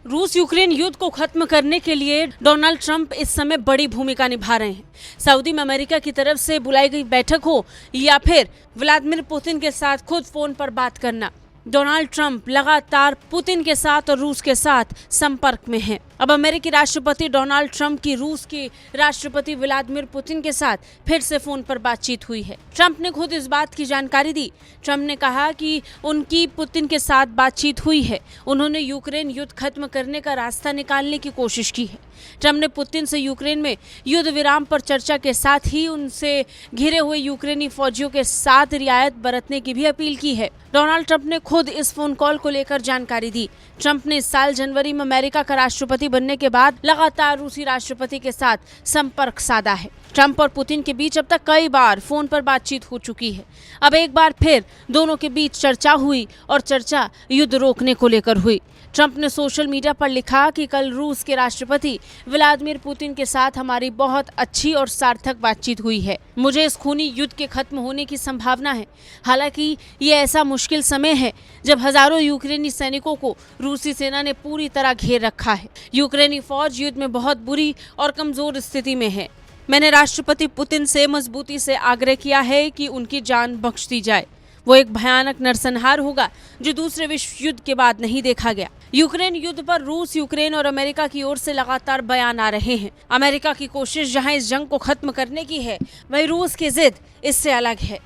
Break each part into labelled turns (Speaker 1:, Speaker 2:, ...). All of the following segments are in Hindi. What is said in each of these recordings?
Speaker 1: रूस यूक्रेन युद्ध को खत्म करने के लिए डोनाल्ड ट्रंप इस समय बड़ी भूमिका निभा रहे हैं। सऊदी में अमेरिका की तरफ से बुलाई गई बैठक हो या फिर व्लादिमीर पुतिन के साथ खुद फोन पर बात करना, डोनाल्ड ट्रंप लगातार पुतिन के साथ और रूस के साथ संपर्क में हैं। अब अमेरिकी राष्ट्रपति डोनाल्ड ट्रंप की रूस के राष्ट्रपति व्लादिमीर पुतिन के साथ फिर से फोन पर बातचीत हुई है। ट्रंप ने खुद इस बात की जानकारी दी। ट्रंप ने कहा कि उनकी पुतिन के साथ बातचीत हुई है। उन्होंने यूक्रेन युद्ध खत्म करने का रास्ता निकालने की कोशिश की है। ट्रंप ने पुतिन से यूक्रेन में युद्ध विराम पर चर्चा के साथ ही उनसे घिरे हुए यूक्रेनी फौजियों के साथ रियायत बरतने की भी अपील की है। डोनाल्ड ट्रंप ने खुद इस फोन कॉल को लेकर जानकारी दी। ट्रंप ने इस साल जनवरी में अमेरिका का राष्ट्रपति बनने के बाद लगातार रूसी राष्ट्रपति के साथ संपर्क साधा है। ट्रंप और पुतिन के बीच अब तक कई बार फोन पर बातचीत हो चुकी है। अब एक बार फिर दोनों के बीच चर्चा हुई और चर्चा युद्ध रोकने को लेकर हुई। ट्रंप ने सोशल मीडिया पर लिखा कि कल रूस के राष्ट्रपति व्लादिमीर पुतिन के साथ हमारी बहुत अच्छी और सार्थक बातचीत हुई है। मुझे इस खूनी युद्ध के खत्म होने की संभावना है। हालांकि ये ऐसा मुश्किल समय है जब हजारों यूक्रेनी सैनिकों को रूसी सेना ने पूरी तरह घेर रखा है। यूक्रेनी फौज युद्ध में बहुत बुरी और कमजोर स्थिति में है। मैंने राष्ट्रपति पुतिन से मजबूती से आग्रह किया है कि उनकी जान बख्श दी जाए। वो एक भयानक नरसंहार होगा जो दूसरे विश्व युद्ध के बाद नहीं देखा गया। यूक्रेन युद्ध पर रूस, यूक्रेन और अमेरिका की ओर से लगातार बयान आ रहे हैं। अमेरिका की कोशिश जहां इस जंग को खत्म करने की है, वहीं रूस की जिद इससे अलग है।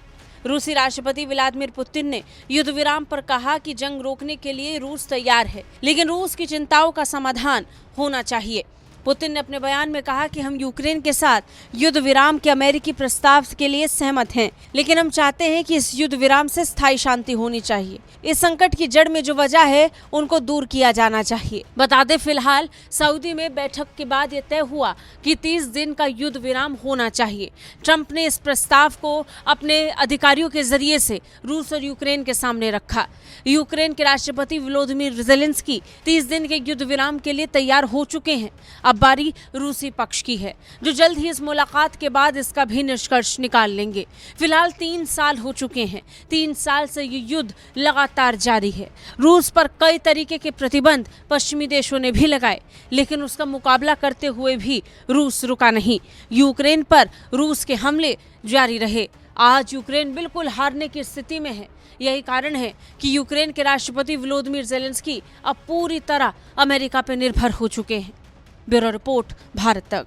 Speaker 1: रूसी राष्ट्रपति व्लादिमीर पुतिन ने युद्ध विराम पर कहा कि जंग रोकने के लिए रूस तैयार है, लेकिन रूस की चिंताओं का समाधान होना चाहिए। पुतिन ने अपने बयान में कहा कि हम यूक्रेन के साथ युद्ध विराम के अमेरिकी प्रस्ताव के लिए सहमत हैं, लेकिन हम चाहते हैं कि इस युद्ध विराम से स्थायी शांति होनी चाहिए। इस संकट की जड़ में जो वजह है उनको दूर किया जाना चाहिए। बता दें, फिलहाल सऊदी में बैठक के बाद ये तय हुआ कि 30 दिन का युद्ध विराम होना चाहिए। ट्रंप ने इस प्रस्ताव को अपने अधिकारियों के जरिए से रूस और यूक्रेन के सामने रखा। यूक्रेन के राष्ट्रपति वोलोदिमीर ज़ेलेंस्की 30 दिन के युद्ध विराम के लिए तैयार हो चुके हैं। अब बारी रूसी पक्ष की है, जो जल्द ही इस मुलाकात के बाद इसका भी निष्कर्ष निकाल लेंगे। फिलहाल 3 साल हो चुके हैं। 3 साल से ये युद्ध लगातार जारी है। रूस पर कई तरीके के प्रतिबंध पश्चिमी देशों ने भी लगाए, लेकिन उसका मुकाबला करते हुए भी रूस रुका नहीं। यूक्रेन पर रूस के हमले जारी रहे। आज यूक्रेन बिल्कुल हारने की स्थिति में है। यही कारण है कि यूक्रेन के राष्ट्रपति वोलोदिमीर ज़ेलेंस्की अब पूरी तरह अमेरिका पर निर्भर हो चुके हैं। ब्यूरो रिपोर्ट, भारत तक।